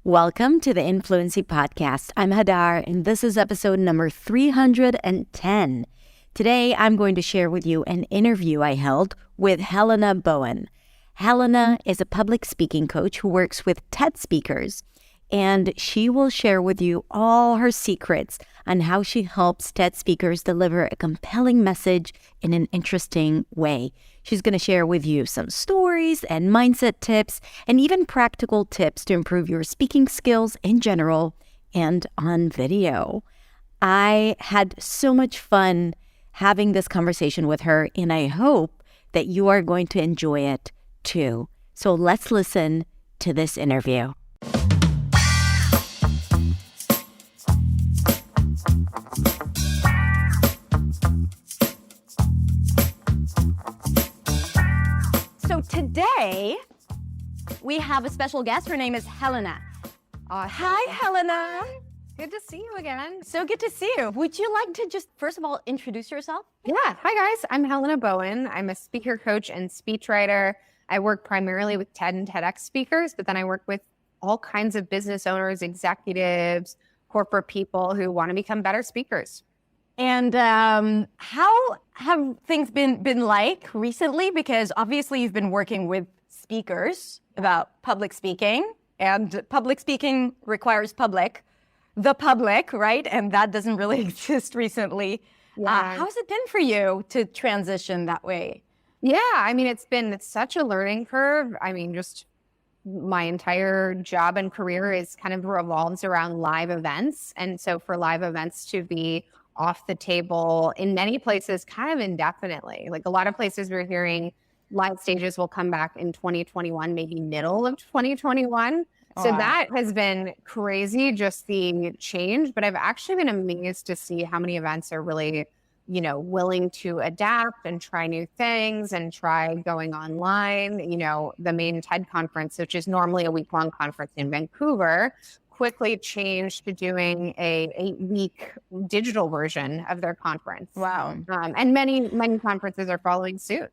Welcome to the Influency Podcast. I'm Hadar, and this is episode number 310. Today, I'm going to share with you an interview I held with Helena Bowen. Helena is a public speaking coach who works with TED speakers, and she will share with you all her secrets on how she helps TED speakers deliver a compelling message in an interesting way. She's going to share with you some stories and mindset tips and even practical tips to improve your speaking skills in general and on video. I had so much fun having this conversation with her, and I hope that you are going to enjoy it too. So let's listen to this interview. So today, we have a special guest. Her name is Helena. Hi, Helena. Good to see you again. So good to see you. Would you like to just, first of all, introduce yourself? Yeah. Hi, guys. I'm Helena Bowen. I'm a speaker coach and speechwriter. I work primarily with TED and TEDx speakers, but then I work with all kinds of business owners, executives, corporate people who want to become better speakers. And how have things been like recently? Because obviously you've been working with speakers about public speaking, and public speaking requires the public, right? And that doesn't really exist recently. Yeah. How's it been for you to transition that way? Yeah. I mean, it's such a learning curve. I mean, just my entire job and career is kind of revolves around live events. And so for live events to be off the table in many places kind of indefinitely, like a lot of places we're hearing live stages will come back in 2021, maybe middle of 2021. So that has been crazy, just the change. But I've actually been amazed to see how many events are really, willing to adapt and try new things and try going online. The main TED conference, which is normally a week-long conference in Vancouver, quickly changed to doing a 8-week digital version of their conference. Wow. And many conferences are following suit.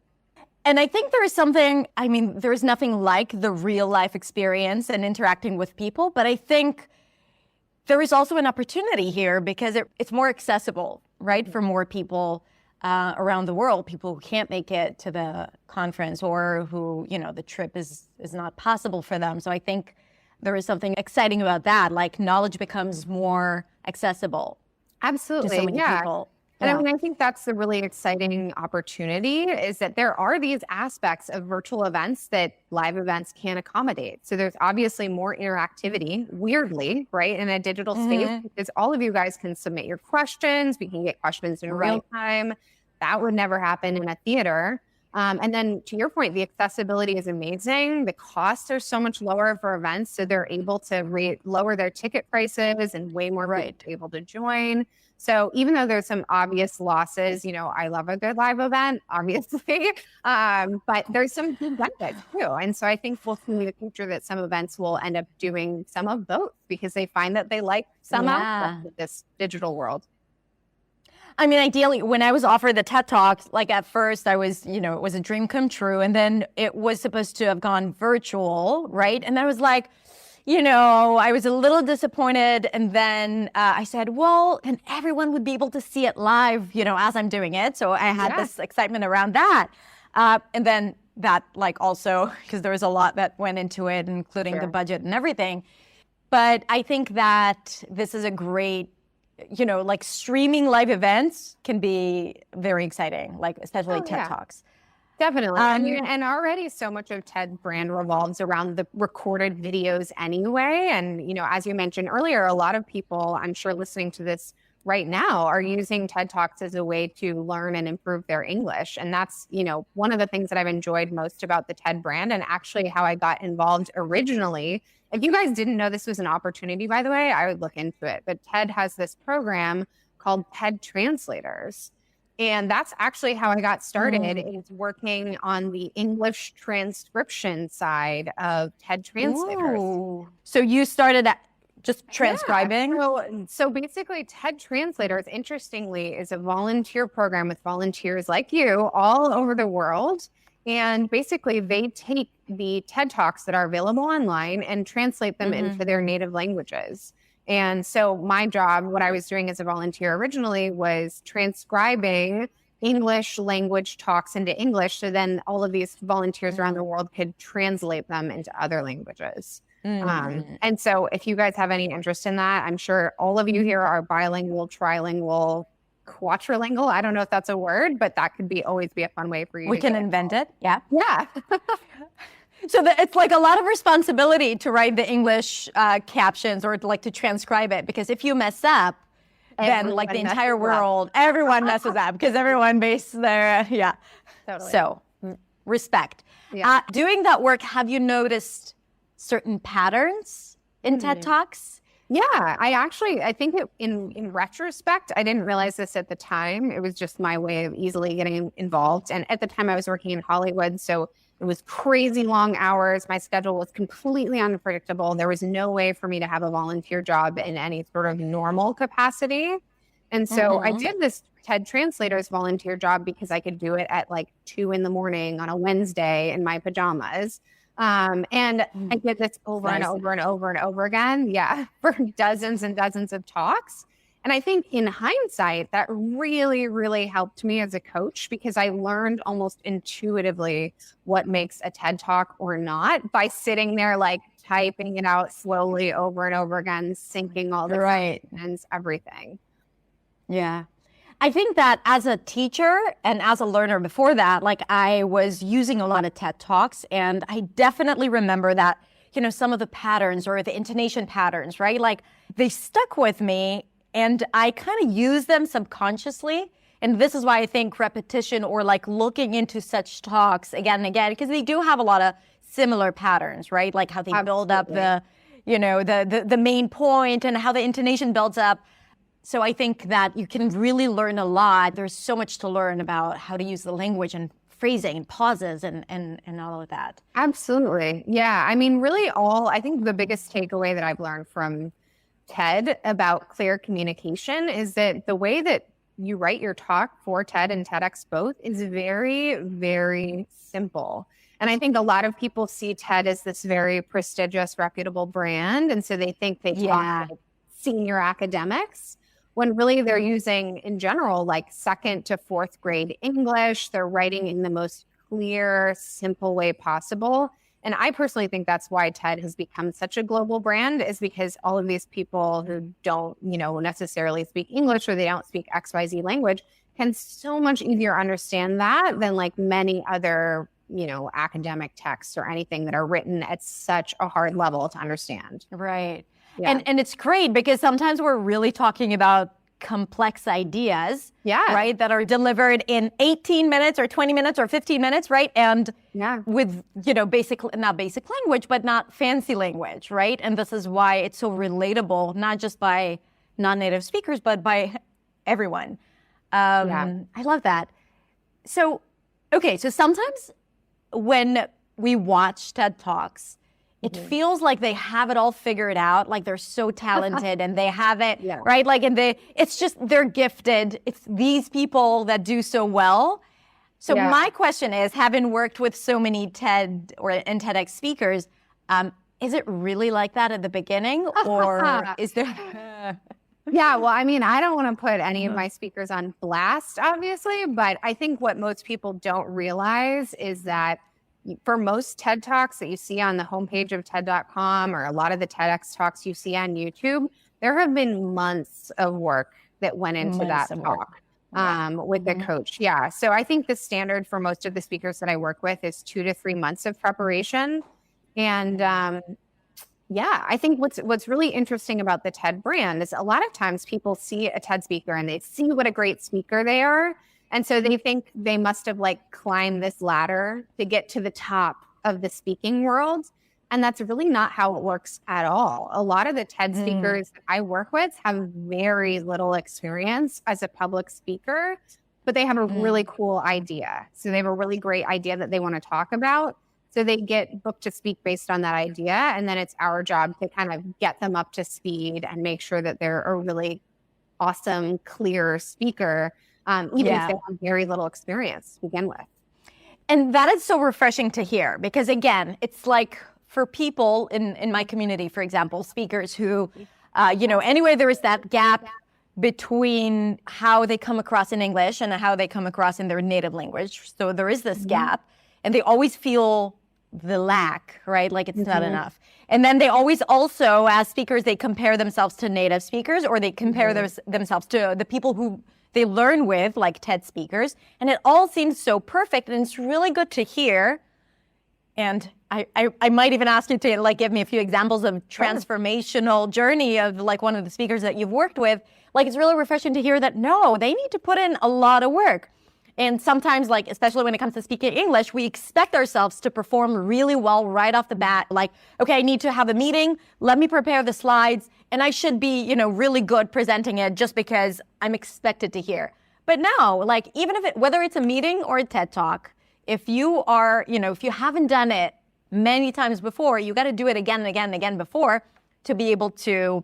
And I think there's nothing like the real life experience and interacting with people, but I think there is also an opportunity here because it's more accessible, right? For more people around the world, people who can't make it to the conference or who, the trip is not possible for them. So I think there is something exciting about that. Like knowledge becomes more accessible. Absolutely. To so many people. And I think that's the really exciting opportunity is that there are these aspects of virtual events that live events can't accommodate. So there's obviously more interactivity, weirdly, right, in a digital space, because all of you guys can submit your questions. We can get questions in real time. That would never happen in a theater. And then to your point, the accessibility is amazing. The costs are so much lower for events. So they're able to lower their ticket prices and way more people able to join. So even though there's some obvious losses, I love a good live event, obviously, but there's some good benefits too. And so I think we'll see in the future that some events will end up doing some of both because they find that they like some aspects of this digital world. I mean, ideally, when I was offered the TED Talk, like at first I was, it was a dream come true. And then it was supposed to have gone virtual, right? And I was like, I was a little disappointed. And then I said, well, then everyone would be able to see it live, as I'm doing it. So I had this excitement around that. And then that also, because there was a lot that went into it, including the budget and everything. But I think that this is a great, streaming live events can be very exciting, especially TED Talks. Definitely. And already so much of TED brand revolves around the recorded videos anyway. And, as you mentioned earlier, a lot of people, I'm sure listening to this right now, are using TED Talks as a way to learn and improve their English. And that's, one of the things that I've enjoyed most about the TED brand and actually how I got involved originally. If you guys didn't know this was an opportunity, by the way, I would look into it. But TED has this program called TED Translators. And that's actually how I got started, is working on the English transcription side of TED Translators. Ooh. So you started at just transcribing? Yeah. So basically, TED Translators, interestingly, is a volunteer program with volunteers like you all over the world. And basically, they take the TED Talks that are available online and translate them into their native languages. And so my job, what I was doing as a volunteer originally, was transcribing English language talks into English. So then all of these volunteers around the world could translate them into other languages. And so if you guys have any interest in that, I'm sure all of you here are bilingual, trilingual, quadrilingual. I don't know if that's a word, but that could always be a fun way for you. We can invent it. Yeah. Yeah. So it's like a lot of responsibility to write the English captions or like to transcribe it, because if you mess up, then like the entire world, everyone messes up because everyone bases their, yeah. Totally. So respect. Yeah. Doing that work, have you noticed certain patterns in TED Talks? Yeah, I think in retrospect, I didn't realize this at the time. It was just my way of easily getting involved. And at the time I was working in Hollywood, so it was crazy long hours. My schedule was completely unpredictable. There was no way for me to have a volunteer job in any sort of normal capacity. And so I did this TED Translators volunteer job because I could do it at like 2 a.m. on a Wednesday in my pajamas. And I did this over and over and over and over again. Yeah. For dozens and dozens of talks. And I think in hindsight, that really, really helped me as a coach, because I learned almost intuitively what makes a TED Talk or not by sitting there, like typing it out slowly over and over again, syncing all the and everything. Yeah. I think that as a teacher and as a learner before that, like I was using a lot of TED Talks, and I definitely remember that, you know, some of the patterns or the intonation patterns, right? Like they stuck with me and I kind of use them subconsciously. And this is why I think repetition or like looking into such talks again and again, because they do have a lot of similar patterns, right? Like how they build up the, you know, the main point and how the intonation builds up. So I think that you can really learn a lot. There's so much to learn about how to use the language and phrasing and pauses and all of that. Absolutely. Yeah. I mean, really I think the biggest takeaway that I've learned from TED about clear communication is that the way that you write your talk for TED and TEDx both is very, very simple. And I think a lot of people see TED as this very prestigious, reputable brand. And so they think they talk like senior academics, when really they're using, in general, like 2nd to 4th grade English. They're writing in the most clear, simple way possible. And I personally think that's why TED has become such a global brand, is because all of these people who don't, you know, necessarily speak English or they don't speak XYZ language can so much easier understand that than like many other, you know, academic texts or anything that are written at such a hard level to understand. Right. Yeah. And it's great because sometimes we're really talking about complex ideas, right, that are delivered in 18 minutes or 20 minutes or 15 minutes, right? And with, you know, not basic language, but not fancy language, right? And this is why it's so relatable, not just by non-native speakers, but by everyone. I love that. So, okay, so sometimes when we watch TED Talks, it feels like they have it all figured out, like they're so talented and they have it, right? Like, and it's just, they're gifted. It's these people that do so well. So my question is, having worked with so many TED and TEDx speakers, is it really like that at the beginning, or is there... Yeah, well, I mean, I don't want to put any of my speakers on blast, obviously, but I think what most people don't realize is that for most TED Talks that you see on the homepage of TED.com or a lot of the TEDx talks you see on YouTube, there have been months of work that went into that talk with the coach. Yeah. So I think the standard for most of the speakers that I work with is 2 to 3 months of preparation. And I think what's really interesting about the TED brand is a lot of times people see a TED speaker and they see what a great speaker they are. And so they think they must have like climbed this ladder to get to the top of the speaking world. And that's really not how it works at all. A lot of the TED speakers that I work with have very little experience as a public speaker, but they have a really cool idea. So they have a really great idea that they want to talk about. So they get booked to speak based on that idea. And then it's our job to kind of get them up to speed and make sure that they're a really awesome, clear speaker. Even if they have very little experience to begin with. And that is so refreshing to hear because, again, it's like for people in my community, for example, speakers who, anyway, there is that gap between how they come across in English and how they come across in their native language. So there is this gap, and they always feel the lack, right? Like it's not enough. And then they always also, as speakers, they compare themselves to native speakers, or they compare themselves to the people who they learn with, like TED speakers. And it all seems so perfect, and it's really good to hear. And I might even ask you to like give me a few examples of transformational journey of like one of the speakers that you've worked with. Like it's really refreshing to hear that no, they need to put in a lot of work. And sometimes, like, especially when it comes to speaking English, we expect ourselves to perform really well right off the bat. Like, okay, I need to have a meeting. Let me prepare the slides. And I should be, really good presenting it just because I'm expected to hear. But no, like, even if whether it's a meeting or a TED Talk, if you are, if you haven't done it many times before, you got to do it again and again and again before to be able to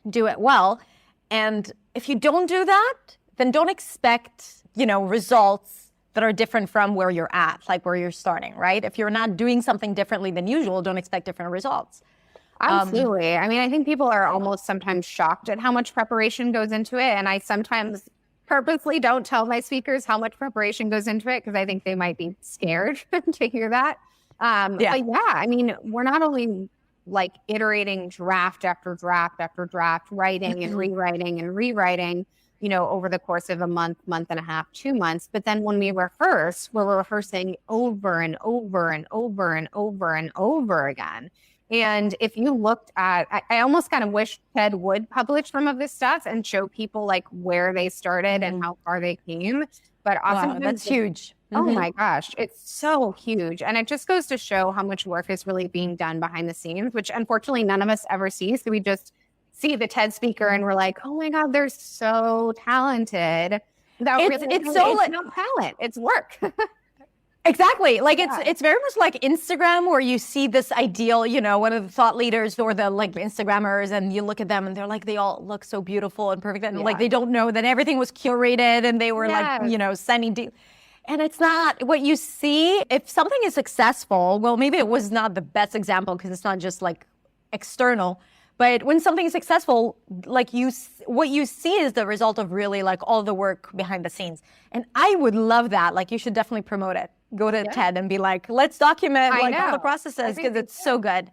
do it well. And if you don't do that, then don't expect results that are different from where you're at, like where you're starting, right? If you're not doing something differently than usual, don't expect different results. Absolutely. I mean, I think people are almost sometimes shocked at how much preparation goes into it. And I sometimes purposely don't tell my speakers how much preparation goes into it because I think they might be scared to hear that. But yeah, I mean, we're not only like iterating draft after draft after draft, writing and rewriting, over the course of a month and a half, 2 months. But then when we rehearse, we're rehearsing over and over and over and over and over again. And if you looked at, I almost kind of wish TED would publish some of this stuff and show people like where they started and how far they came. But wow, that's huge. Oh my gosh, it's so huge. And it just goes to show how much work is really being done behind the scenes, which unfortunately none of us ever see. So we just see the TED speaker and we're like, oh my God, they're so talented. It's no talent, it's work. Exactly. Like it's very much like Instagram where you see this ideal, one of the thought leaders or the like Instagrammers, and you look at them and they're like, they all look so beautiful and perfect. And like, they don't know that everything was curated and they were like, sending and it's not what you see. If something is successful, well, maybe it was not the best example because it's not just like external. But when something is successful, like what you see is the result of really like all the work behind the scenes. And I would love that. Like you should definitely promote it. Go to TED and be like, let's document all the processes because it's so good.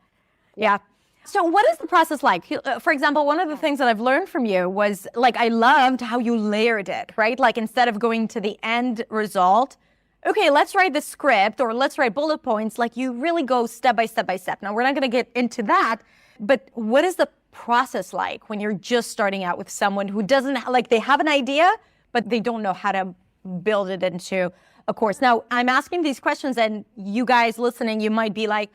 Yeah. So what is the process like? For example, one of the things that I've learned from you was like, I loved how you layered it, right? Like instead of going to the end result, okay, let's write the script or let's write bullet points. Like you really go step by step by step. Now we're not going to get into that. But what is the process like when you're just starting out with someone who doesn't, like they have an idea, but they don't know how to build it into a course? Now, I'm asking these questions and you guys listening, you might be like,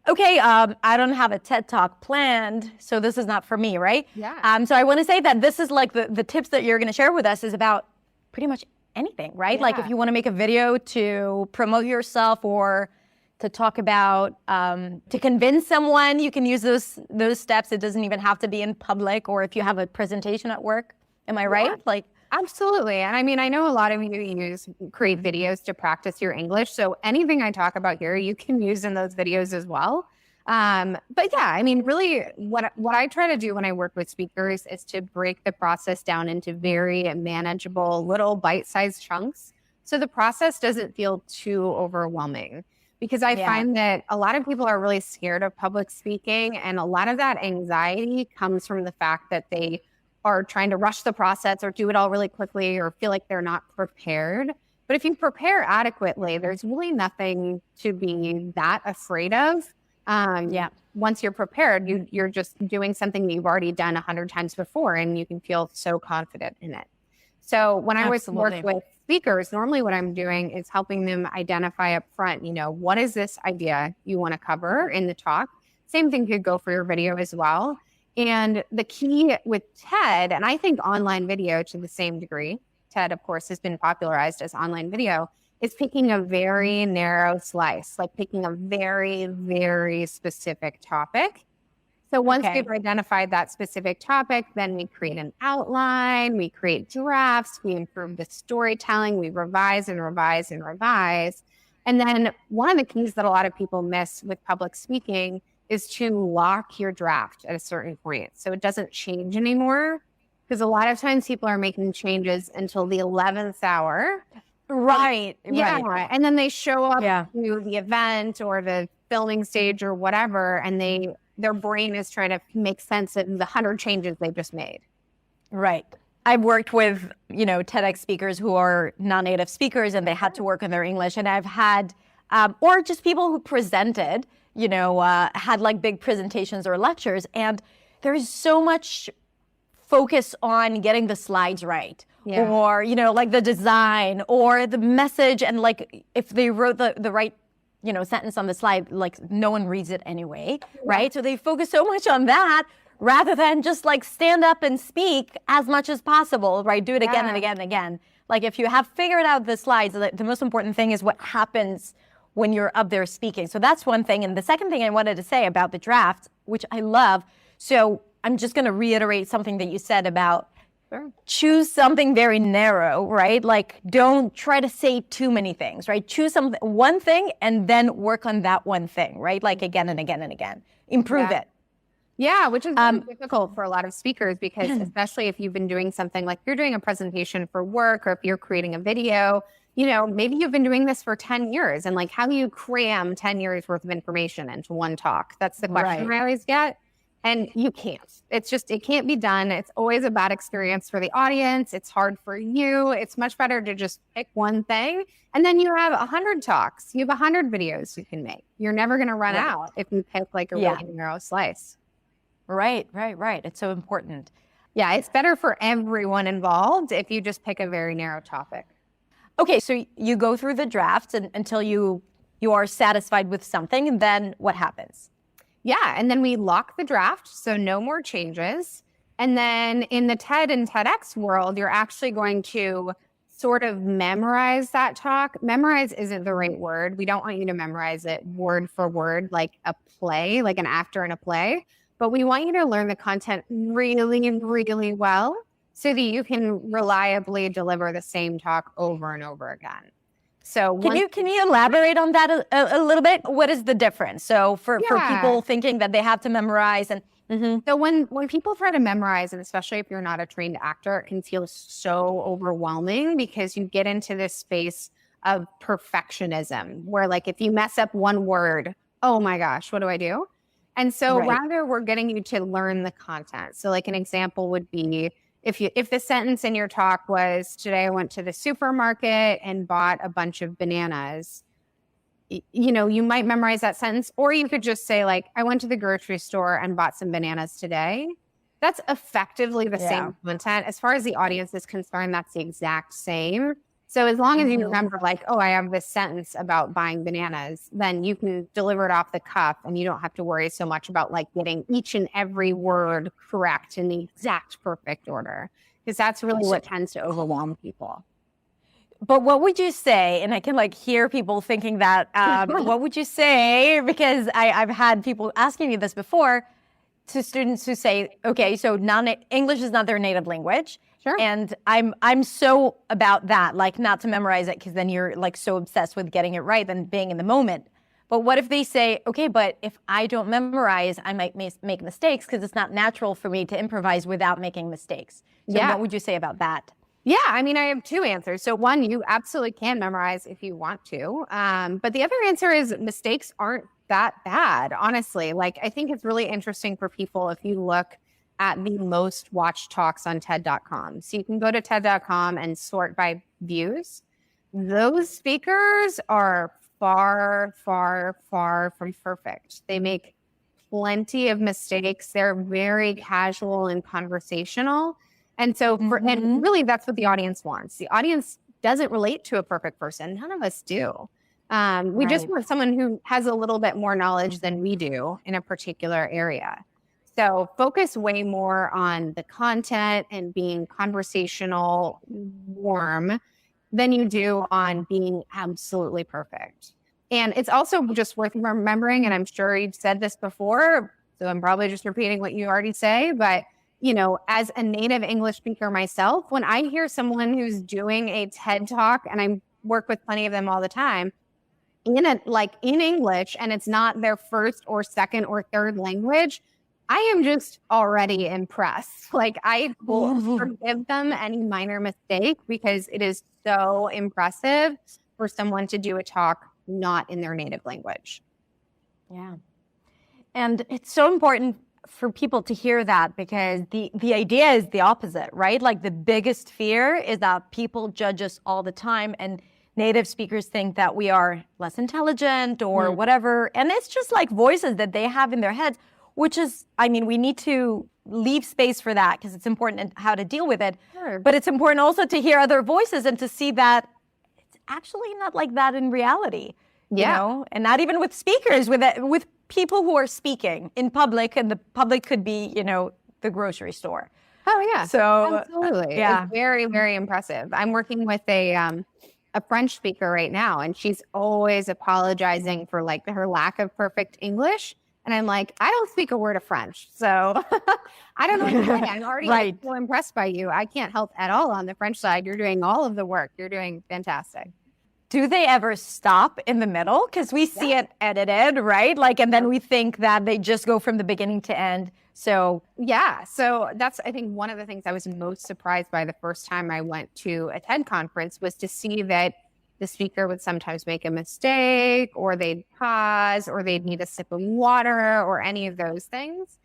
okay, I don't have a TED Talk planned, so this is not for me, right? Yeah. So I want to say that this is like the tips that you're going to share with us is about pretty much anything, right? Yeah. Like if you want to make a video to promote yourself or to talk about, to convince someone, you can use those steps. It doesn't even have to be in public, or if you have a presentation at work. Am I right? Like, absolutely. And I mean, I know a lot of you create videos to practice your English. So anything I talk about here, you can use in those videos as well. But yeah, I mean, really what I try to do when I work with speakers is to break the process down into very manageable little bite-sized chunks. So the process doesn't feel too overwhelming. Because I find that a lot of people are really scared of public speaking. And a lot of that anxiety comes from the fact that they are trying to rush the process or do it all really quickly or feel like they're not prepared. But if you prepare adequately, there's really nothing to be that afraid of. Once you're prepared, you're just doing something that you've already done 100 times before and you can feel so confident in it. So when I work with speakers, normally what I'm doing is helping them identify up front, what is this idea you want to cover in the talk? Same thing could go for your video as well. And the key with TED, and I think online video to the same degree, TED, of course, has been popularized as online video, is picking a very narrow slice, like picking a very, very specific topic. So once we've identified that specific topic, then we create an outline, we create drafts, we improve the storytelling, we revise and revise and revise. And then one of the keys that a lot of people miss with public speaking is to lock your draft at a certain point so it doesn't change anymore. Because a lot of times people are making changes until the 11th hour. Right. Yeah. Right. And then they show up Yeah. to the event or the filming stage or whatever, and their brain is trying to make sense of the 100 changes they've just made. Right. I've worked with, TEDx speakers who are non-native speakers and they had to work on their English. And I've had, or just people who presented, had like big presentations or lectures. And there's so much focus on getting the slides right. Yeah. Or, like the design or the message. And like if they wrote the right, sentence on the slide, like no one reads it anyway. Right. So they focus so much on that rather than just like stand up and speak as much as possible, right? Do it again and again and again. Like if you have figured out the slides, the most important thing is what happens when you're up there speaking. So that's one thing. And the second thing I wanted to say about the draft, which I love. So I'm just going to reiterate something that you said about choose something very narrow, right? Like don't try to say too many things, right? Choose one thing and then work on that one thing, right? Like again and again and again. Improve it. Yeah, which is really difficult for a lot of speakers because especially if you've been doing something like you're doing a presentation for work or if you're creating a video, maybe you've been doing this for 10 years and like how do you cram 10 years worth of information into one talk? That's the question I always get. And you can't. It can't be done. It's always a bad experience for the audience. It's hard for you. It's much better to just pick one thing. And then you have 100 talks. You have 100 videos you can make. You're never going to run out if you pick like a really narrow slice. Right. It's so important. Yeah, it's better for everyone involved if you just pick a very narrow topic. Okay, so you go through the drafts until you are satisfied with something, and then what happens? Yeah, and then we lock the draft, so no more changes. And then in the TED and TEDx world, you're actually going to sort of memorize that talk. Memorize isn't the right word. We don't want you to memorize it word for word like a play, like an actor in a play. But we want you to learn the content really, really well so that you can reliably deliver the same talk over and over again. So can you elaborate on that a little bit? What is the difference? So for people thinking that they have to memorize and So when people try to memorize, and especially if you're not a trained actor, it can feel so overwhelming because you get into this space of perfectionism where like if you mess up one word, oh my gosh, what do I do? And so rather we're getting you to learn the content. So like an example would be if the sentence in your talk was, today I went to the supermarket and bought a bunch of bananas, you might memorize that sentence, or you could just say like, I went to the grocery store and bought some bananas today. That's effectively the same content. As far as the audience is concerned, that's the exact same. So as long as you remember like, oh, I have this sentence about buying bananas, then you can deliver it off the cuff and you don't have to worry so much about like getting each and every word correct in the exact perfect order, because that's really what tends to overwhelm people. But what would you say, and I can like hear people thinking that, what would you say, because I've had people asking me this before, to students who say, okay, so English is not their native language. Sure. And I'm so about that, like not to memorize it because then you're like so obsessed with getting it right than being in the moment. But what if they say, okay, but if I don't memorize, I might make mistakes because it's not natural for me to improvise without making mistakes. So what would you say about that? Yeah, I mean, I have two answers. So one, you absolutely can memorize if you want to. But the other answer is mistakes aren't that bad, honestly. Like, I think it's really interesting for people if you look at the most watched talks on TED.com. So you can go to TED.com and sort by views. Those speakers are far, far, far from perfect. They make plenty of mistakes. They're very casual and conversational. And so, and really, that's what the audience wants. The audience doesn't relate to a perfect person. None of us do. We just want someone who has a little bit more knowledge than we do in a particular area. So focus way more on the content and being conversational, warm, than you do on being absolutely perfect. And it's also just worth remembering, and I'm sure you've said this before, so I'm probably just repeating what you already say, but as a native English speaker myself, when I hear someone who's doing a TED Talk, and I work with plenty of them all the time, in English, and it's not their first or second or third language, I am just already impressed. Like, I will forgive them any minor mistake because it is so impressive for someone to do a talk not in their native language. Yeah. And it's so important for people to hear that, because the idea is the opposite, right? Like, the biggest fear is that people judge us all the time, and native speakers think that we are less intelligent or whatever. And it's just like voices that they have in their heads, which is, I mean, we need to leave space for that because it's important in how to deal with it. Sure. But it's important also to hear other voices and to see that it's actually not like that in reality. Yeah. You know, and not even with speakers, with people who are speaking in public, and the public could be, you know, the grocery store. Oh yeah. So absolutely. yeah. It's very, very impressive. I'm working with a French speaker right now, and she's always apologizing for like her lack of perfect English. And I'm like, I don't speak a word of French, so I don't know what to say. I'm already Right. so impressed by you. I can't help at all on the French side. You're doing all of the work. You're doing fantastic. Do they ever stop in the middle? Because we see it edited, right? Like, and then we think that they just go from the beginning to end. So yeah, so that's, I think, one of the things I was most surprised by the first time I went to a TED conference was to see that the speaker would sometimes make a mistake, or they'd pause, or they'd need a sip of water, or any of those things,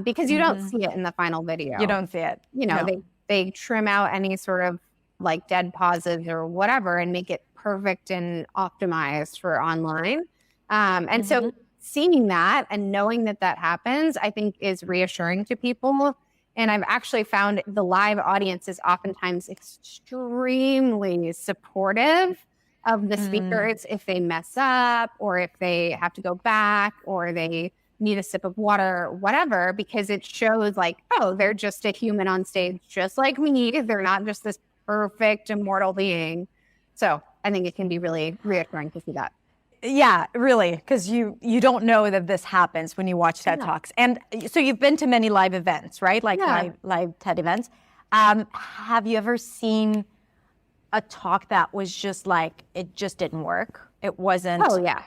because you don't see it in the final video. you don't see it. You know, No. they trim out any sort of like dead pauses or whatever and make it perfect and optimized for online. And so seeing that and knowing that that happens, I think, is reassuring to people. And I've actually found the live audience is oftentimes extremely supportive of the speakers if they mess up, or if they have to go back, or they need a sip of water, whatever, because it shows like, oh, they're just a human on stage just like me. They're not just this perfect immortal being. So I think it can be really reassuring to see that. Yeah, really, because you don't know that this happens when you watch TED Talks. And so you've been to many live events, right? Like live TED events. Have you ever seen a talk that was just like, it just didn't work? It wasn't. Oh yeah.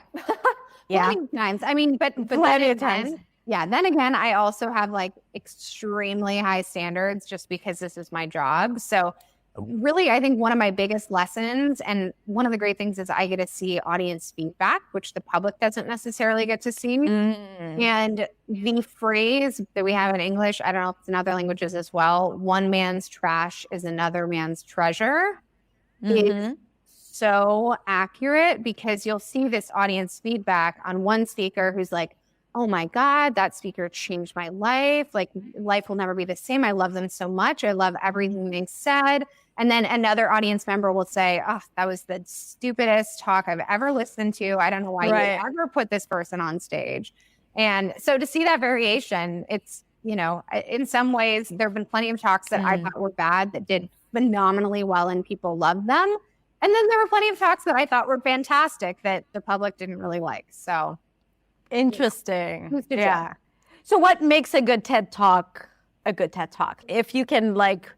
Yeah. Plenty of times. I mean, but Plenty then of times. again, yeah. Then again, I also have like extremely high standards just because this is my job. So really, I think one of my biggest lessons, and one of the great things, is I get to see audience feedback, which the public doesn't necessarily get to see. And the phrase that we have in English, I don't know if it's in other languages as well, one man's trash is another man's treasure, is so accurate, because you'll see this audience feedback on one speaker who's like, oh my God, that speaker changed my life. Like, life will never be the same. I love them so much. I love everything they said. And then another audience member will say, oh, that was the stupidest talk I've ever listened to. I don't know why you ever put this person on stage. And so to see that variation, it's, you know, in some ways, there have been plenty of talks that I thought were bad that did phenomenally well and people loved them. And then there were plenty of talks that I thought were fantastic that the public didn't really like. So interesting. Yeah. So what makes a good TED Talk a good TED Talk? If you can like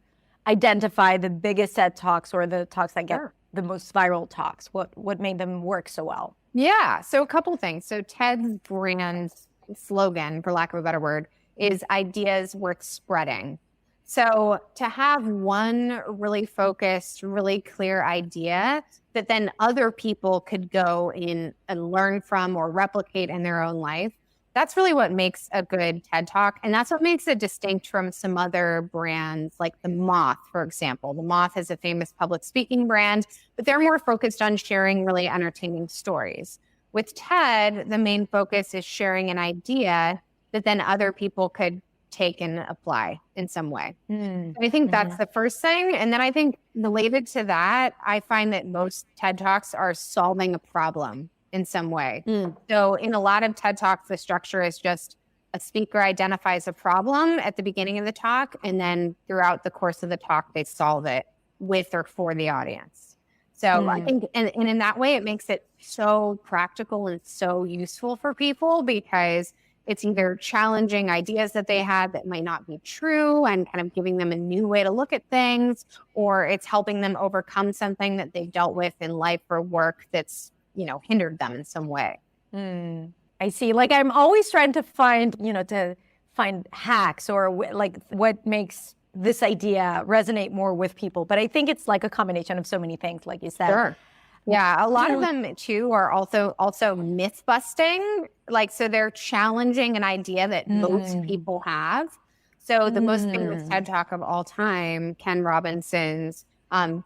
identify the biggest TED Talks, or the talks that get the most viral talks, what made them work so well? Yeah. So a couple things. So TED's brand slogan, for lack of a better word, is ideas worth spreading. So to have one really focused, really clear idea that then other people could go in and learn from or replicate in their own life, that's really what makes a good TED Talk. And that's what makes it distinct from some other brands, like The Moth, for example. The Moth is a famous public speaking brand, but they're more focused on sharing really entertaining stories. With TED, the main focus is sharing an idea that then other people could take and apply in some way. I think that's the first thing. And then I think related to that, I find that most TED Talks are solving a problem in some way. So in a lot of TED Talks, the structure is just a speaker identifies a problem at the beginning of the talk, and then throughout the course of the talk, they solve it with or for the audience. So I think, and in that way, it makes it so practical and so useful for people, because it's either challenging ideas that they had that might not be true and kind of giving them a new way to look at things, or it's helping them overcome something that they've dealt with in life or work that's hindered them in some way. I see. Like I'm always trying to find, to find hacks or like what makes this idea resonate more with people. But I think it's like a combination of so many things, like you said. Sure. Yeah, a lot of them too are also myth busting. Like, so they're challenging an idea that most people have. So the most famous TED Talk of all time, Ken Robinson's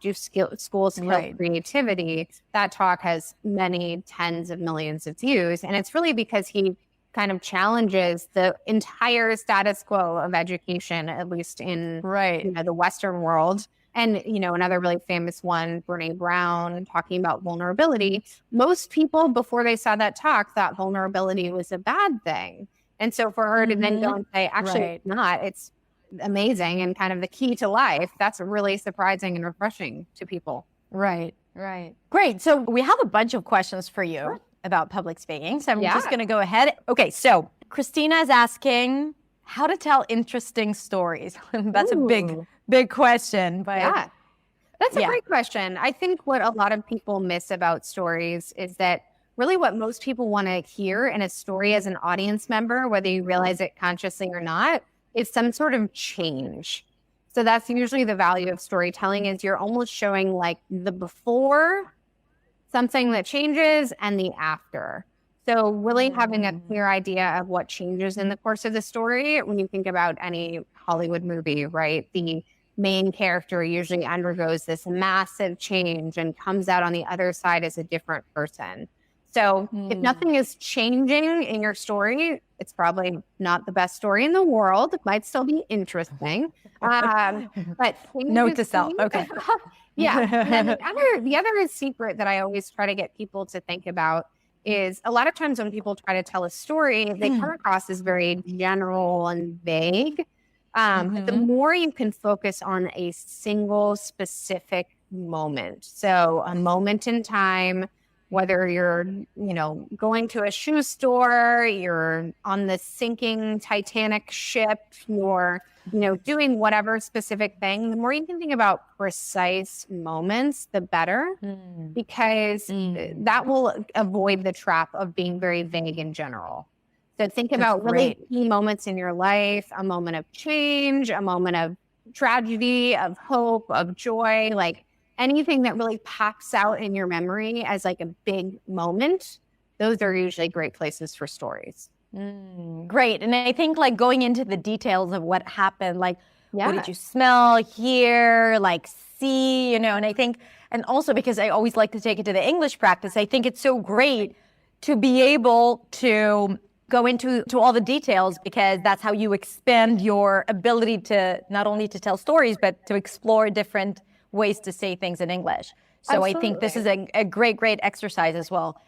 Do Schools Kill Creativity? That talk has many tens of millions of views. And it's really because he kind of challenges the entire status quo of education, at least in the Western world. And, another really famous one, Brene Brown, talking about vulnerability. Most people, before they saw that talk, thought vulnerability was a bad thing. And so for her to then go and say, actually, it's not, it's amazing and kind of the key to life, that's really surprising and refreshing to people. Right. Great. So we have a bunch of questions for you about public speaking. So I'm just going to go ahead. Okay. So Christina is asking how to tell interesting stories. That's a big question. But that's a great question. I think what a lot of people miss about stories is that really what most people want to hear in a story as an audience member, whether you realize it consciously or not, is some sort of change. So that's usually the value of storytelling, is you're almost showing like the before, something that changes, and the after. So really having a clear idea of what changes in the course of the story. When you think about any Hollywood movie, right? The main character usually undergoes this massive change and comes out on the other side as a different person. So if nothing is changing in your story, it's probably not the best story in the world. It might still be interesting. But note to self. Okay. And then the other secret that I always try to get people to think about is a lot of times when people try to tell a story, they come across as very general and vague. But the more you can focus on a single specific moment, so a moment in time, whether you're, going to a shoe store, you're on the sinking Titanic ship, you're, doing whatever specific thing, the more you can think about precise moments, the better, because that will avoid the trap of being very vague in general. So think about really key moments in your life, a moment of change, a moment of tragedy, of hope, of joy, like anything that really pops out in your memory as like a big moment. Those are usually great places for stories. Great. And I think like going into the details of what happened, like what did you smell, hear, like see, and I think, and also because I always like to take it to the English practice, I think it's so great to be able to go into all the details, because that's how you expand your ability to not only to tell stories, but to explore different ways to say things in English. So Absolutely. I think this is a great exercise as well.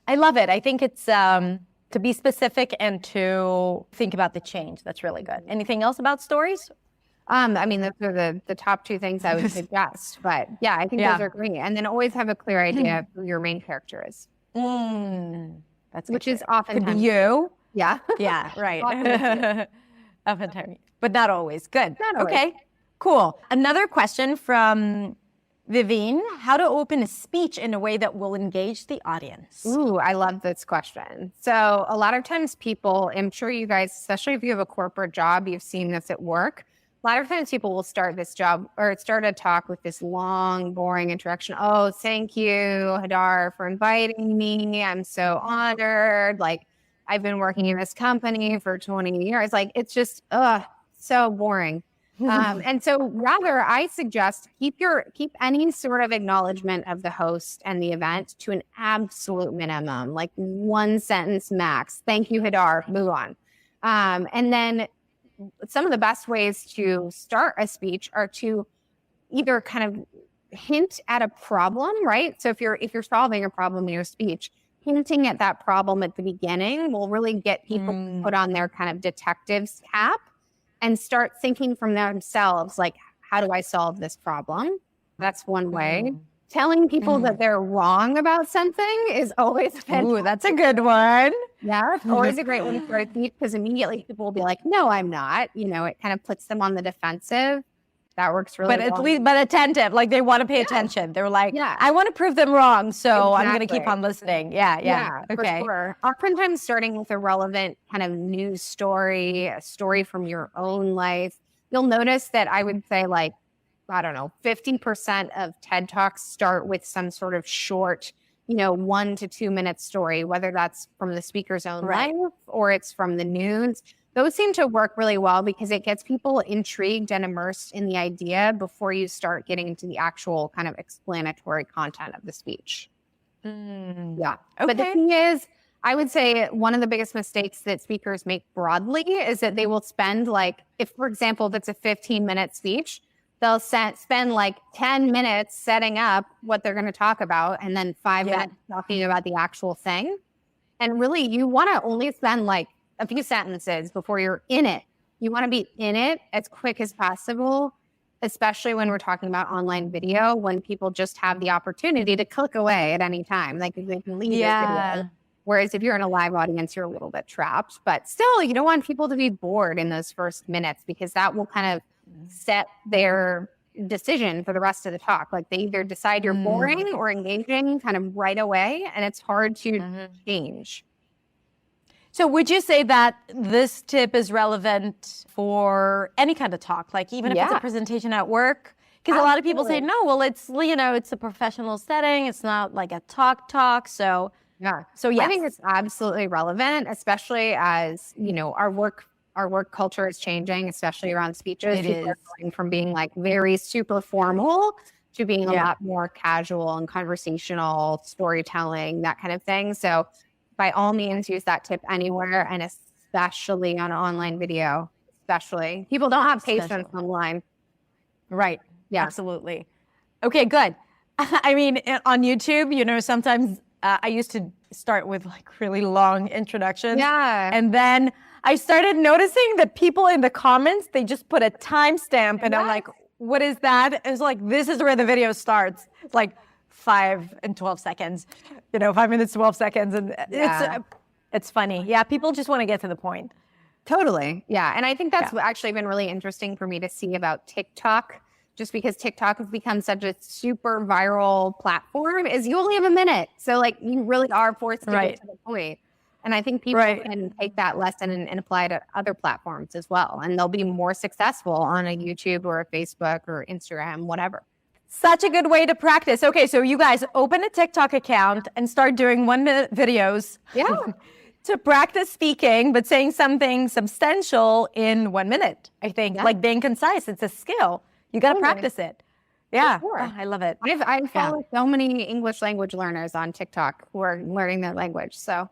I love it. I think it's to be specific and to think about the change. That's really good. Anything else about stories? I mean, those are the top two things I would suggest. But yeah, I think those are great. And then always have a clear idea of who your main character is. That's which is oftentimes could be you. Yeah. Yeah. Right. Oftentimes, but not always. Good. Not always. Okay. Cool. Another question from Vivine: how to open a speech in a way that will engage the audience? Ooh, I love this question. So a lot of times people, I'm sure you guys, especially if you have a corporate job, you've seen this at work. A lot of times people will start this job or start a talk with this long, boring introduction. Oh, thank you, Hadar, for inviting me. I'm so honored. Like, I've been working in this company for 20 years. Like, it's just, so boring. And so rather, I suggest keep any sort of acknowledgement of the host and the event to an absolute minimum, like one sentence max. Thank you, Hadar. Move on. And then some of the best ways to start a speech are to either kind of hint at a problem, right? So if you're solving a problem in your speech, hinting at that problem at the beginning will really get people to put on their kind of detective's cap and start thinking from themselves, like, how do I solve this problem? That's one way. Telling people that they're wrong about something is always fantastic. Ooh, that's a good one. Yeah, it's always a great one for a speech, because immediately people will be like, no, I'm not. It kind of puts them on the defensive. That works really But at well. least, but attentive, like they want to pay attention. They're like, Yeah. I want to prove them wrong, so I'm going to keep Exactly. on listening. Yeah, Yeah, okay. for sure. Oftentimes starting with a relevant kind of news story, a story from your own life. You'll notice that I would say like, I don't know, 50% of TED Talks start with some sort of short, 1 to 2 minute story, whether that's from the speaker's own Right. life or it's from the news. Those seem to work really well because it gets people intrigued and immersed in the idea before you start getting into the actual kind of explanatory content of the speech. Yeah. Okay. But the thing is, I would say one of the biggest mistakes that speakers make broadly is that they will spend like, if, for example, if it's a 15-minute speech, they'll spend like 10 minutes setting up what they're going to talk about and then 5 minutes talking about the actual thing. And really, you want to only spend like a few sentences before you're in it. You want to be in it as quick as possible, especially when we're talking about online video, when people just have the opportunity to click away at any time. Like they can leave this video. Whereas if you're in a live audience, you're a little bit trapped. But still, you don't want people to be bored in those first minutes because that will kind of set their decision for the rest of the talk. Like they either decide you're boring or engaging kind of right away, and it's hard to change. So would you say that this tip is relevant for any kind of talk, like even if it's a presentation at work? Because a lot of people say, no, well, it's, it's a professional setting. It's not like a talk. So So yes. I think it's absolutely relevant, especially as, our work culture is changing, especially around speeches. People are going from being like very super formal to being a lot more casual and conversational, storytelling, that kind of thing. So by all means, use that tip anywhere, and especially on online video, especially. People don't have patience online. Right. Yeah. Absolutely. Okay, good. I mean, on YouTube, sometimes I used to start with like really long introductions. Yeah. And then I started noticing that people in the comments, they just put a timestamp, and I'm like, what is that? It's like, this is where the video starts. It's like 5 and 12 seconds, 5 minutes, 12 seconds. And it's funny. Yeah. People just want to get to the point. Totally. Yeah. And I think that's actually been really interesting for me to see about TikTok, just because TikTok has become such a super viral platform, is you only have a minute. So like you really are forced to get to the point. And I think people can take that lesson and apply it to other platforms as well. And they'll be more successful on a YouTube or a Facebook or Instagram, whatever. Such a good way to practice. Okay, so you guys open a TikTok account and start doing 1-minute videos. Yeah. To practice speaking, but saying something substantial in 1 minute. I think like being concise, it's a skill. You got to practice it. Yeah. Sure. Oh, I love it. I follow so many English language learners on TikTok who are learning their language. So.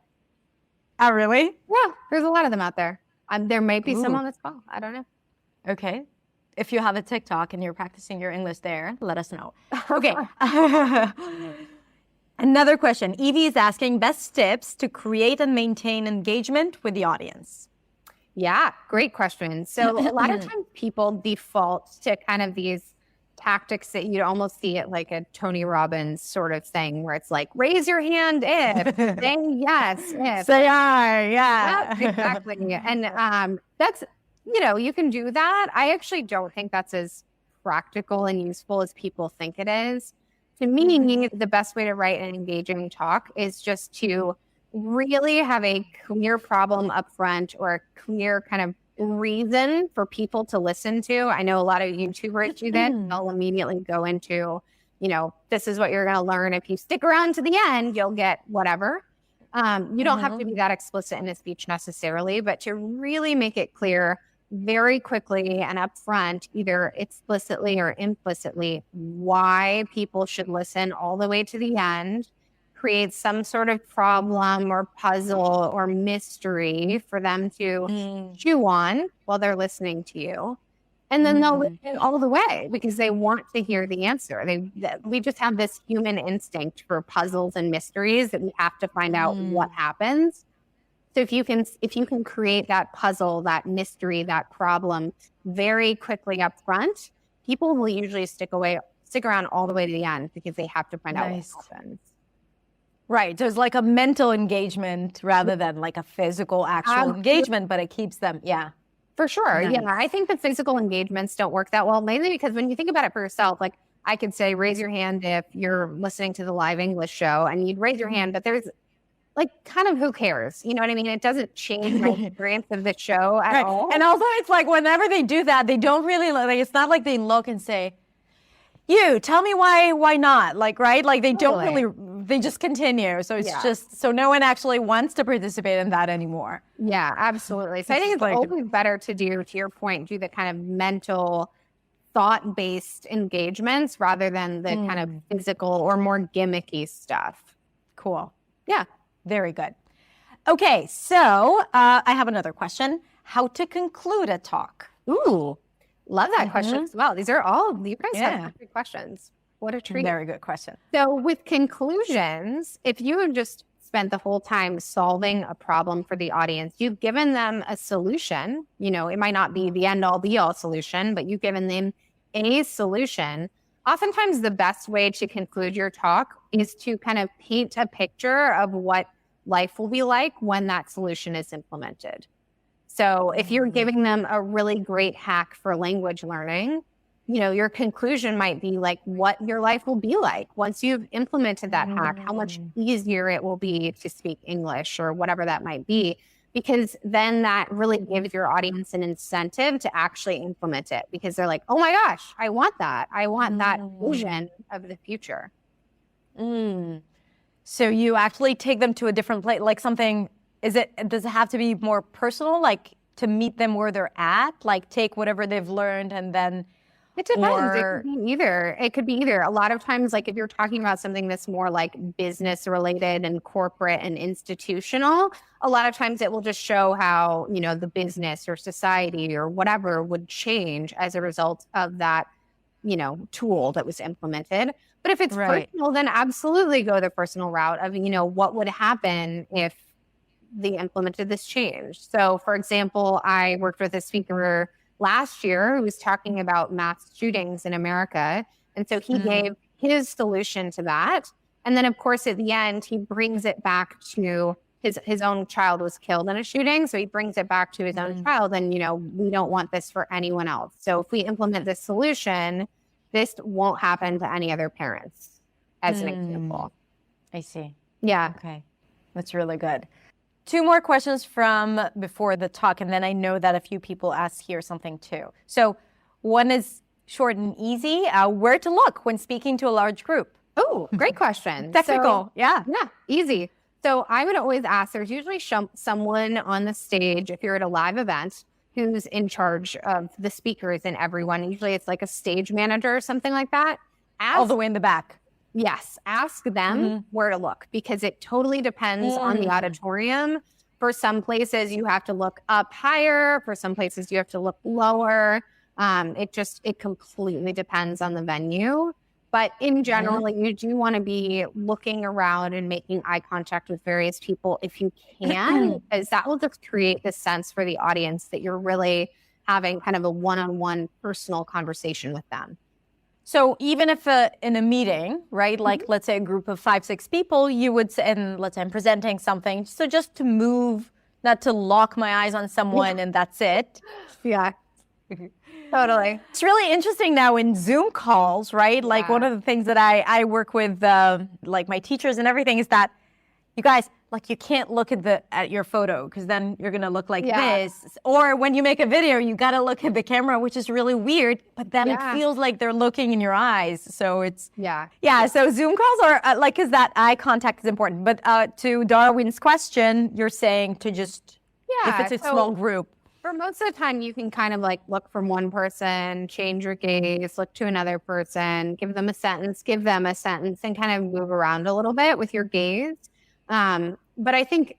Oh, really? Yeah. There's a lot of them out there. There might be some on this call. I don't know. Okay. If you have a TikTok and you're practicing your English there, let us know. Okay. Another question. Evie is asking best tips to create and maintain engagement with the audience. Yeah, great question. So a lot of times people default to kind of these tactics that you'd almost see at like a Tony Robbins sort of thing, where it's like, raise your hand if, say yes if. Say aye, yeah. Exactly. And that's, you can do that. I actually don't think that's as practical and useful as people think it is. To me, the best way to write an engaging talk is just to really have a clear problem up front, or a clear kind of reason for people to listen to. I know a lot of YouTubers do that. They'll immediately go into, this is what you're going to learn. If you stick around to the end, you'll get whatever. You don't have to be that explicit in a speech necessarily, but to really make it clear very quickly and upfront, either explicitly or implicitly, why people should listen all the way to the end, create some sort of problem or puzzle or mystery for them to chew on while they're listening to you. And then they'll listen all the way because they want to hear the answer. We just have this human instinct for puzzles and mysteries that we have to find out what happens. So if you can create that puzzle, that mystery, that problem very quickly up front, people will usually stick around all the way to the end because they have to find out what happens. Right. There's like a mental engagement rather than like a physical actual engagement, but it keeps them, For sure. Nice. Yeah. I think the physical engagements don't work that well, mainly because when you think about it for yourself, like I could say, raise your hand if you're listening to the live English show, and you'd raise your hand, but there's like, kind of who cares? You know what I mean? It doesn't change my experience of the show at all. And also, it's like whenever they do that, they don't really like. It's not like they look and say, "You tell me why not?" Like, right? Like they don't really. They just continue. So it's just so no one actually wants to participate in that anymore. Yeah, absolutely. So I think it's like, always better to do, to your point, do the kind of mental, thought-based engagements rather than the kind of physical or more gimmicky stuff. Cool. Yeah. Very good. Okay, so I have another question. How to conclude a talk? Ooh, love that question as well. These are all, you guys have good questions. What a treat. Very good question. So with conclusions, if you have just spent the whole time solving a problem for the audience, you've given them a solution. You know, it might not be the end all be all solution, but you've given them a solution. Oftentimes the best way to conclude your talk is to kind of paint a picture of what life will be like when that solution is implemented. So if you're giving them a really great hack for language learning, you know, your conclusion might be like what your life will be like once you've implemented that hack, how much easier it will be to speak English or whatever that might be, because then that really gives your audience an incentive to actually implement it, because they're like, oh my gosh, I want that. I want that vision of the future. So you actually take them to a different place, like something, does it have to be more personal, like to meet them where they're at, like take whatever they've learned and then... It depends. It could be either. It could be either. A lot of times, like if you're talking about something that's more like business related and corporate and institutional, a lot of times it will just show how, you know, the business or society or whatever would change as a result of that, you know, tool that was implemented. But if it's personal, then absolutely go the personal route of, you know, what would happen if they implemented this change. So, for example, I worked with a speaker last year who was talking about mass shootings in America. And so he gave his solution to that. And then, of course, at the end, he brings it back to his own child was killed in a shooting. So he brings it back to his own child. And, you know, we don't want this for anyone else. So if we implement this solution, this won't happen to any other parents, as an example. I see. Yeah. Okay. That's really good. 2 more questions from before the talk, and then I know that a few people asked here something too. So one is short and easy. Where to look when speaking to a large group? Oh, great question. Technical. Yeah, easy. So I would always ask, there's usually someone on the stage, if you're at a live event, who's in charge of the speakers and everyone. Usually it's like a stage manager or something like that. All the way in the back. Yes, ask them where to look, because it totally depends on the auditorium. For some places, you have to look up higher. For some places, you have to look lower. It completely depends on the venue. But in general, you do want to be looking around and making eye contact with various people if you can, because that will just create the sense for the audience that you're really having kind of a one-on-one personal conversation with them. So even if in a meeting, right, like let's say a group of 5, 6 people, you would say, and let's say I'm presenting something, so just to move, not to lock my eyes on someone and that's it. Yeah, totally. It's really interesting now in Zoom calls, right? Like one of the things that I work with, like my teachers and everything, is that you guys, like you can't look at your photo because then you're gonna look like this. Or when you make a video, you gotta look at the camera, which is really weird. But then it feels like they're looking in your eyes. So it's So Zoom calls are like, because that eye contact is important. But to Darwin's question, you're saying to just if it's a small group. For most of the time, you can kind of like look from one person, change your gaze, look to another person, give them a sentence, and kind of move around a little bit with your gaze. But I think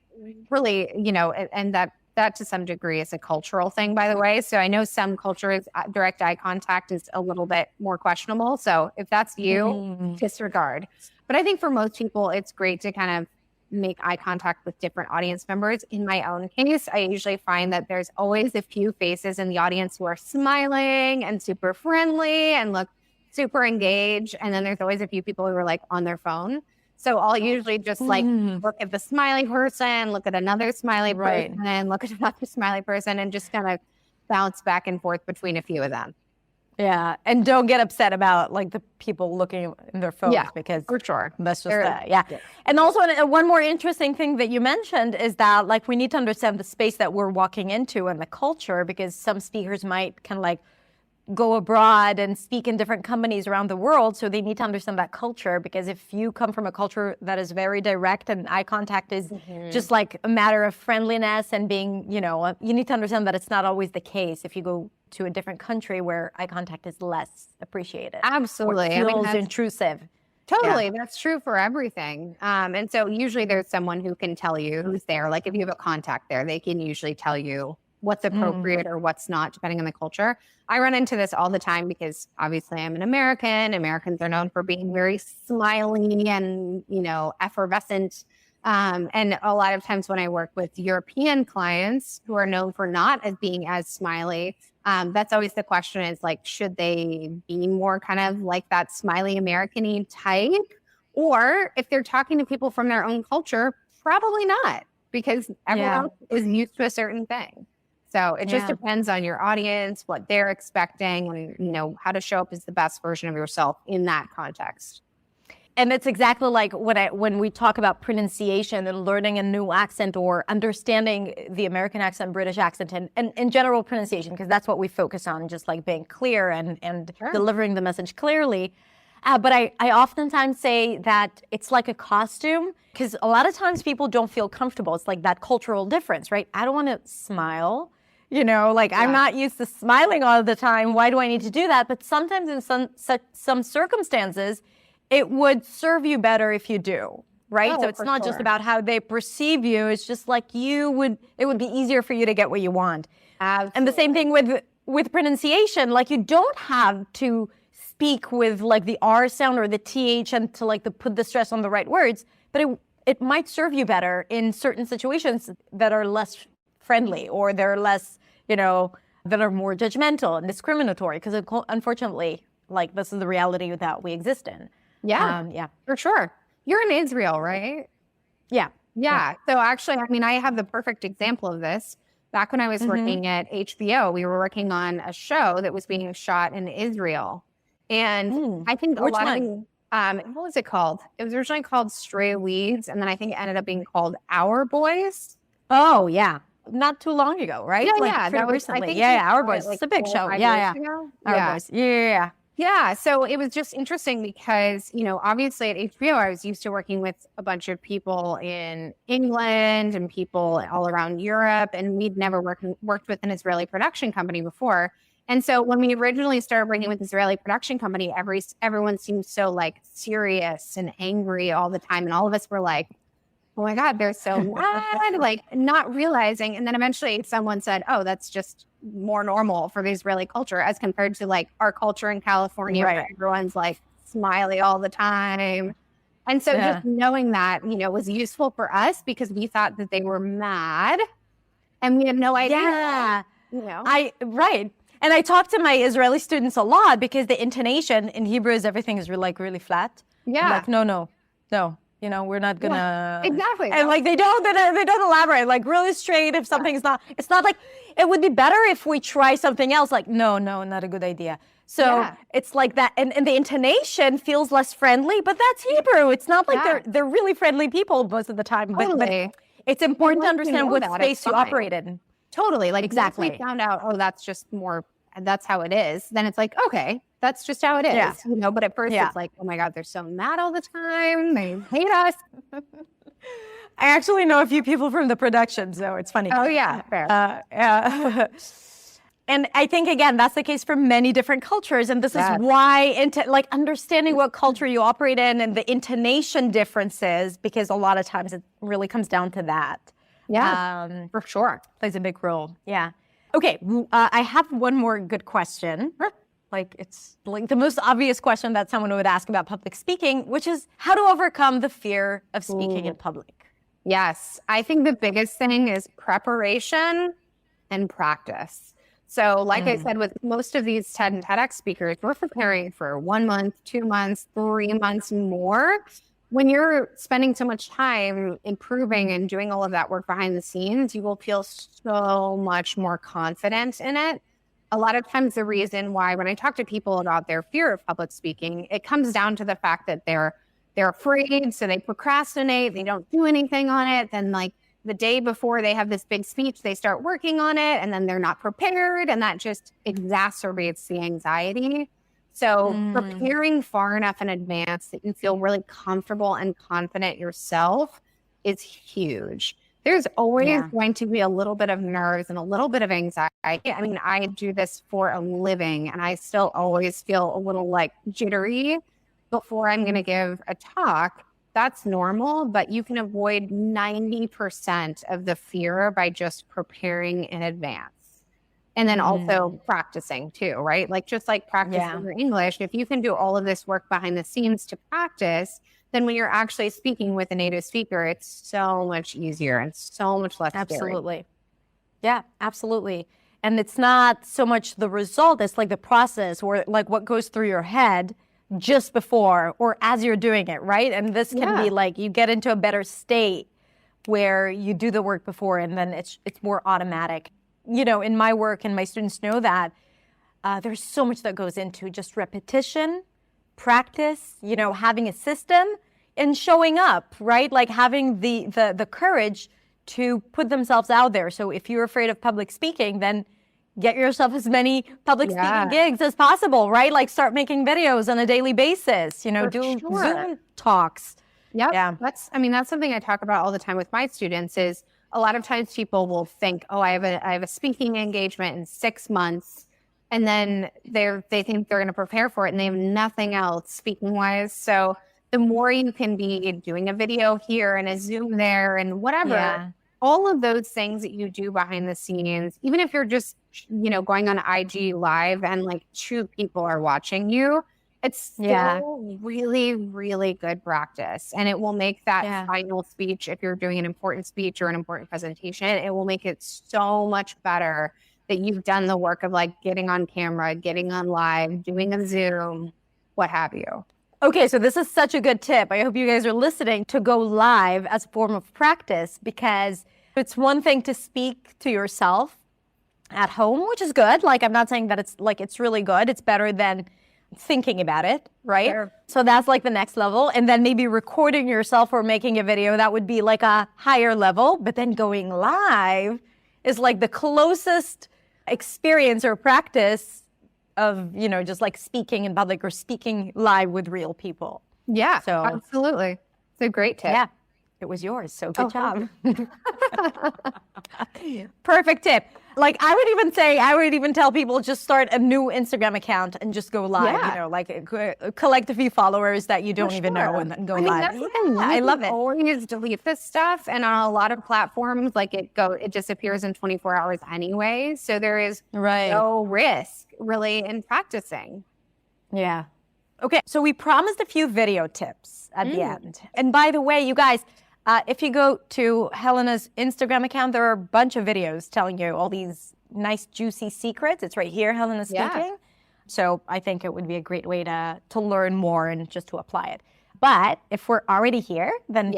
really, you know, and that to some degree is a cultural thing, by the way. So I know some cultures, direct eye contact is a little bit more questionable. So if that's you, disregard. But I think for most people, it's great to kind of make eye contact with different audience members. In my own case, I usually find that there's always a few faces in the audience who are smiling and super friendly and look super engaged. And then there's always a few people who are like on their phone. So I'll usually just like look at the smiley person, look at another smiley person, look at another smiley person, and just kind of bounce back and forth between a few of them. Yeah, and don't get upset about like the people looking in their phones because for sure. That's just yeah. And also one more interesting thing that you mentioned is that like we need to understand the space that we're walking into and the culture, because some speakers might kind of like go abroad and speak in different companies around the world. So they need to understand that culture, because if you come from a culture that is very direct and eye contact is just like a matter of friendliness and being, you know, you need to understand that it's not always the case if you go to a different country where eye contact is less appreciated. Absolutely. Or feels intrusive. Totally. That's true for everything. And so usually there's someone who can tell you who's there. Like if you have a contact there, they can usually tell you what's appropriate or what's not, depending on the culture. I run into this all the time because obviously I'm an American. Americans are known for being very smiley and, you know, effervescent. And a lot of times when I work with European clients who are known for not as being as smiley, that's always the question is like, should they be more kind of like that smiley American-y type? Or if they're talking to people from their own culture, probably not, because everyone is used to a certain thing. So it just depends on your audience, what they're expecting, and, you know, how to show up as the best version of yourself in that context. And it's exactly like when we talk about pronunciation and learning a new accent or understanding the American accent, British accent, and in general pronunciation, because that's what we focus on, just like being clear and delivering the message clearly. But I oftentimes say that it's like a costume, because a lot of times people don't feel comfortable. It's like that cultural difference, right? I don't want to smile. You know, like I'm not used to smiling all the time. Why do I need to do that? But sometimes in some circumstances, it would serve you better if you do, right? So it's not just about how they perceive you. It's just like it would be easier for you to get what you want. Absolutely. And the same thing with pronunciation. Like you don't have to speak with like the R sound or the TH and to like put the stress on the right words, but it might serve you better in certain situations that are less friendly or they're less, you know, that are more judgmental and discriminatory, because unfortunately, like this is the reality that we exist in. Yeah, for sure. You're in Israel, right? Yeah. So actually, I mean, I have the perfect example of this. Back when I was working at HBO, we were working on a show that was being shot in Israel. And I think Which one? What was it called? It was originally called Stray Weeds, and then I think it ended up being called Our Boys. Oh, yeah. Not too long ago, right? Yeah, that was recently. Our Boys. It's a big show. Our Boys. Yeah. Yeah, so it was just interesting because, you know, obviously at HBO, I was used to working with a bunch of people in England and people all around Europe, and we'd never worked with an Israeli production company before. And so when we originally started working with Israeli production company, everyone seemed so like serious and angry all the time, and all of us were like, oh my God, they're so mad, like not realizing. And then eventually someone said, oh, that's just more normal for the Israeli culture as compared to like our culture in California, where everyone's like smiley all the time. And so just knowing that, you know, was useful for us because we thought that they were mad and we had no idea. Yeah. You know? And I talk to my Israeli students a lot because the intonation in Hebrew is everything is really flat. Yeah. I'm like, no. You know, we're not gonna exactly. And like they don't elaborate. Like really straight. If something's not, it's not like it would be better if we try something else. Like no, not a good idea. So it's like that, and the intonation feels less friendly. But that's Hebrew. It's not like they're really friendly people most of the time. Totally. But it's important to understand what space you operate in. Totally. Like exactly. Once we found out, that's just more. That's how it is. Then it's like, okay, that's just how it is. Yeah. You know, but at first it's like, oh my God, they're so mad all the time. They hate us. I actually know a few people from the production, so it's funny. Oh yeah, fair. And I think again, that's the case for many different cultures, and this is why like understanding what culture you operate in and the intonation differences, because a lot of times it really comes down to that. Yeah, for sure, plays a big role. Yeah. Okay, I have one more good question. Like it's like the most obvious question that someone would ask about public speaking, which is how to overcome the fear of speaking in public. Yes, I think the biggest thing is preparation and practice. So like I said, with most of these TED and TEDx speakers, we're preparing for 1 month, 2 months, 3 months more. when you're spending so much time improving and doing all of that work behind the scenes, you will feel so much more confident in it. A lot of times the reason why when I talk to people about their fear of public speaking, it comes down to the fact that they're afraid, so they procrastinate, they don't do anything on it. Then like the day before they have this big speech, they start working on it and then they're not prepared, and that just exacerbates the anxiety. So preparing far enough in advance that you feel really comfortable and confident yourself is huge. There's always going to be a little bit of nerves and a little bit of anxiety. I mean, I do this for a living and I still always feel a little like jittery before I'm going to give a talk. That's normal, but you can avoid 90% of the fear by just preparing in advance. And then also practicing too, right? Like just like practicing your English, if you can do all of this work behind the scenes to practice, then when you're actually speaking with a native speaker, it's so much easier and so much less Absolutely. Yeah, absolutely. And it's not so much the result, it's like the process or like what goes through your head just before or as you're doing it, right? And this can be like you get into a better state where you do the work before and then it's more automatic. You know, in my work, and my students know that, there's so much that goes into just repetition, practice, you know, having a system and showing up, right? Like having the courage to put themselves out there. So if you're afraid of public speaking, then get yourself as many public speaking gigs as possible, right? Like start making videos on a daily basis, you know, do Zoom talks. Yeah. That's something I talk about all the time with my students is a lot of times people will think, oh, I have a speaking engagement in 6 months. And then they think they're going to prepare for it and they have nothing else speaking wise. So the more you can be doing a video here and a Zoom there and whatever, all of those things that you do behind the scenes, even if you're just, you know, going on IG live and like 2 people are watching you, it's still really, really good practice. And it will make that final speech, if you're doing an important speech or an important presentation, it will make it so much better that you've done the work of like getting on camera, getting on live, doing a Zoom, what have you. Okay, so this is such a good tip. I hope you guys are listening to go live as a form of practice, because it's one thing to speak to yourself at home, which is good. Like, I'm not saying that it's really good. It's better than thinking about it, right? Sure. So that's like the next level. And then maybe recording yourself or making a video, that would be like a higher level. But then going live is like the closest experience or practice of, you know, just like speaking in public or speaking live with real people. Yeah, so absolutely. It's a great tip. Yeah, it was yours. So good job. Perfect tip. Like I would even tell people just start a new Instagram account and just go live, you know, like collect a few followers that you don't even know and then go live. I love it. Always delete this stuff. And on a lot of platforms, like it disappears in 24 hours anyway. So there is no risk really in practicing. Yeah. Okay. So we promised a few video tips at the end. And by the way, you guys, if you go to Helena's Instagram account, there are a bunch of videos telling you all these nice, juicy secrets. It's right here, Helena speaking. So I think it would be a great way to learn more and just to apply it. But if we're already here, then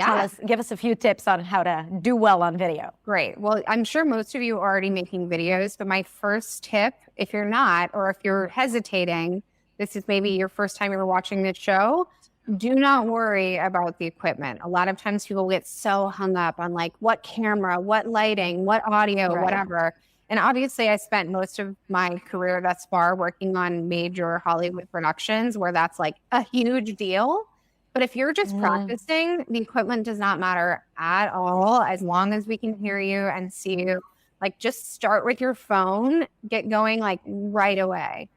give us a few tips on how to do well on video. Great. Well, I'm sure most of you are already making videos, but my first tip, if you're not, or if you're hesitating, this is maybe your first time you're watching this show, do not worry about the equipment. A lot of times people get so hung up on like what camera, what lighting, what audio, whatever. And obviously I spent most of my career thus far working on major Hollywood productions where that's like a huge deal. But if you're just practicing, the equipment does not matter at all, as long as we can hear you and see you. Like just start with your phone, get going like right away.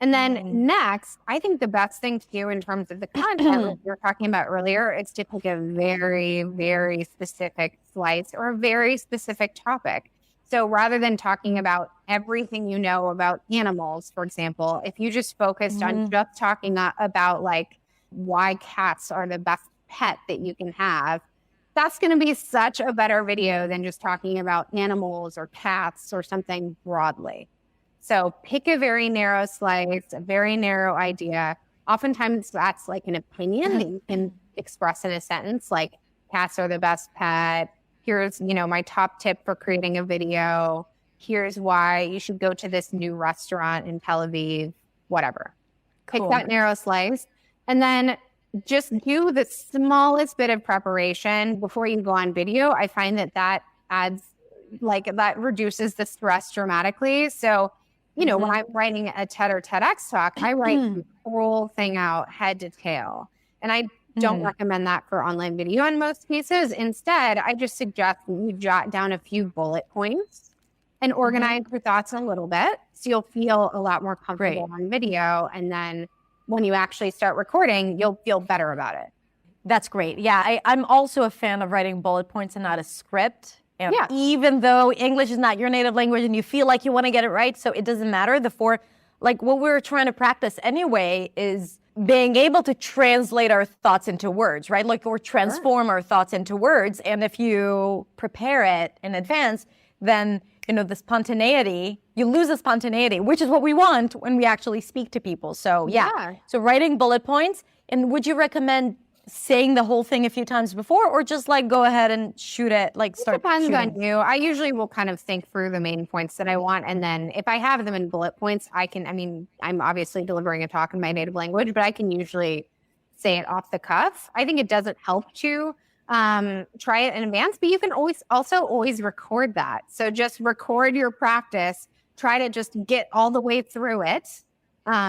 And then next, I think the best thing to do in terms of the content like we were talking about earlier is to pick a very, very specific slice or a very specific topic. So rather than talking about everything you know about animals, for example, if you just focused on just talking about like why cats are the best pet that you can have, that's going to be such a better video than just talking about animals or cats or something broadly. So pick a very narrow slice, a very narrow idea. Oftentimes that's like an opinion that you can express in a sentence, like cats are the best pet. Here's, my top tip for creating a video. Here's why you should go to this new restaurant in Tel Aviv, whatever. Pick that narrow slice and then just do the smallest bit of preparation before you go on video. I find that adds, that reduces the stress dramatically. So, when I'm writing a TED or TEDx talk, I write the whole thing out head to tail. And I don't recommend that for online video in most cases. Instead, I just suggest you jot down a few bullet points and organize your thoughts a little bit. So you'll feel a lot more comfortable on video. And then when you actually start recording, you'll feel better about it. That's great. Yeah, I'm also a fan of writing bullet points and not a script. And even though English is not your native language and you feel like you want to get it right, so it doesn't matter. What we're trying to practice anyway is being able to translate our thoughts into words, right? Or transform our thoughts into words. And if you prepare it in advance, then, the spontaneity, you lose the spontaneity, which is what we want when we actually speak to people. So so writing bullet points. And would you recommend saying the whole thing a few times before, or just go ahead and shoot it, start depends shooting? on you. I usually will kind of think through the main points that I want. And then if I have them in bullet points, I'm obviously delivering a talk in my native language, but I can usually say it off the cuff. I think it doesn't help to try it in advance, but you can always record that. So just record your practice, try to just get all the way through it.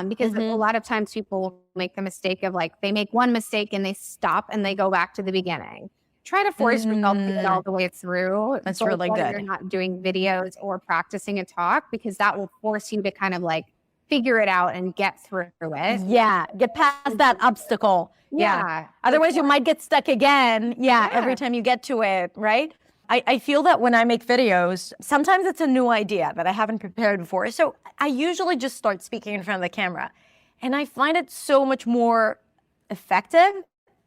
Because a lot of times people make the mistake of they make one mistake and they stop and they go back to the beginning. Try to force yourself to get all the way through. That's really good. You're not doing videos or practicing a talk, because that will force you to kind of figure it out and get through it. Yeah, get past that obstacle. Yeah. Otherwise you might get stuck again. Every time you get to it, right? I feel that when I make videos, sometimes it's a new idea that I haven't prepared before. So I usually just start speaking in front of the camera. And I find it so much more effective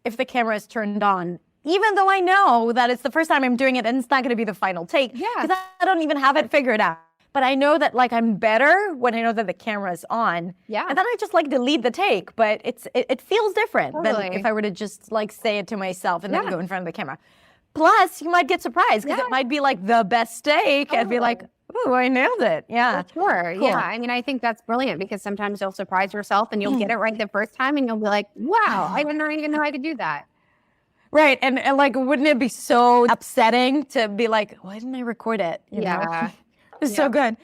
if the camera is turned on, even though I know that it's the first time I'm doing it and it's not going to be the final take. Because I don't even have it figured out. But I know that I'm better when I know that the camera is on. Yeah. And then I just delete the take, but it feels different than if I were to just say it to myself and then go in front of the camera. Plus, you might get surprised because it might be the best steak. I'd be like, ooh, I nailed it. Yeah. For sure. Cool. Yeah. I think that's brilliant, because sometimes you'll surprise yourself and you'll get it right the first time and you'll be like, wow, I didn't even know I could do that. Right. And wouldn't it be so upsetting to be like, why didn't I record it? You know? It's so good.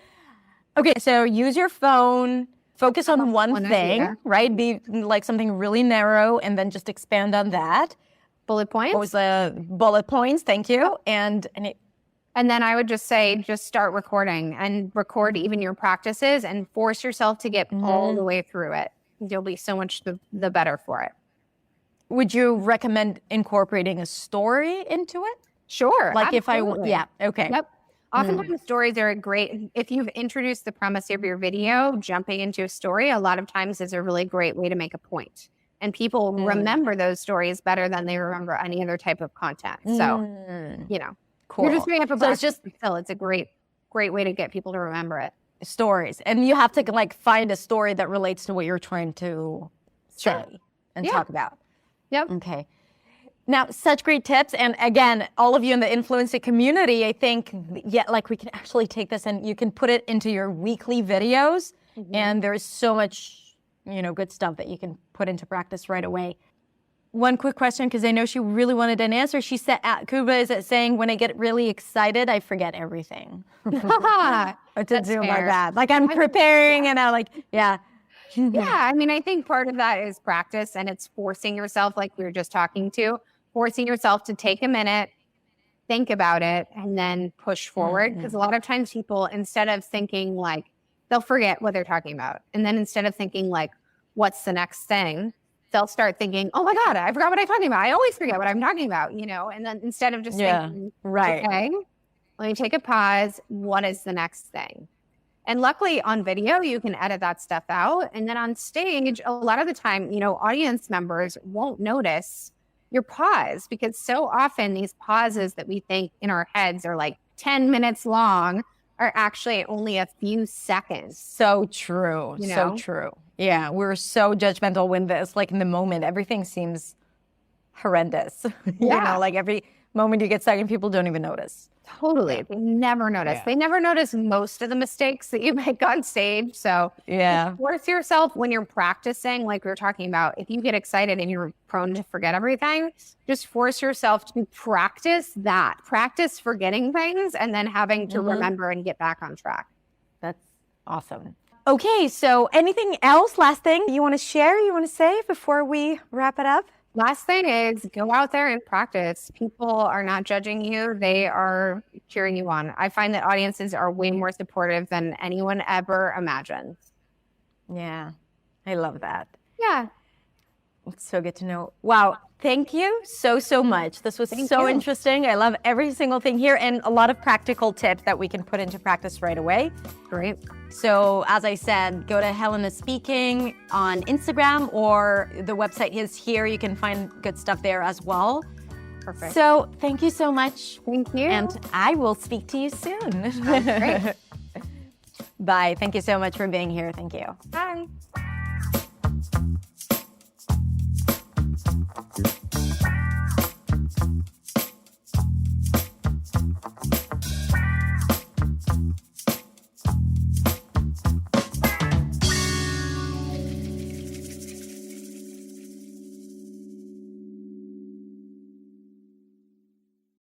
Okay. So use your phone, focus on one thing, right? Be something really narrow and then just expand on that. Bullet points? What was the bullet points? Thank you. And then I would just say, just start recording and record even your practices and force yourself to get all the way through it. You'll be so much the better for it. Would you recommend incorporating a story into it? Sure. Absolutely. Okay. Yep. Oftentimes stories are great. If you've introduced the premise of your video, jumping into a story, a lot of times is a really great way to make a point. And people remember those stories better than they remember any other type of content. So, cool. You're just doing it for it's a great way to get people to remember it. Stories. And you have to find a story that relates to what you're trying to say and talk about. Yep. Okay. Now, such great tips. And again, all of you in the influencer community, I think, we can actually take this and you can put it into your weekly videos. And there's so much good stuff that you can put into practice right away. One quick question, because I know she really wanted an answer. She said, Kuba is saying, when I get really excited, I forget everything. What to do about that? I'm preparing and I Yeah, I think part of that is practice, and it's forcing yourself, like we were just talking to, forcing yourself to take a minute, think about it, and then push forward. Because a lot of times people, instead of thinking they'll forget what they're talking about. And then instead of thinking what's the next thing, they'll start thinking, oh my God, I forgot what I'm talking about. I always forget what I'm talking about, and then instead of just thinking, okay, let me take a pause. What is the next thing? And luckily on video, you can edit that stuff out. And then on stage, a lot of the time, audience members won't notice your pause, because so often these pauses that we think in our heads are 10 minutes long are actually only a few seconds. So true. So true. Yeah. We're so judgmental when this, in the moment, everything seems horrendous. Yeah. Like every moment you get stuck and people don't even notice. Totally. They never notice. Yeah. They never notice most of the mistakes that you make on stage. So Yeah. force yourself when you're practicing, like we were talking about, if you get excited and you're prone to forget everything, just force yourself to practice that. Practice forgetting things and then having to remember and get back on track. That's awesome. Okay, so anything else, last thing you want to share, you want to say before we wrap it up? Last thing is go out there and practice. People are not judging you. They are cheering you on. I find that audiences are way more supportive than anyone ever imagined. Yeah, I love that. Yeah. It's so good to know. Wow, thank you so much. This was so interesting. I love every single thing here and a lot of practical tips that we can put into practice right away. Great. So as I said, go to Helena Speaking on Instagram, or the website is here. You can find good stuff there as well. Perfect. So thank you so much. Thank you. And I will speak to you soon. Great. Bye. Thank you so much for being here. Thank you. Bye.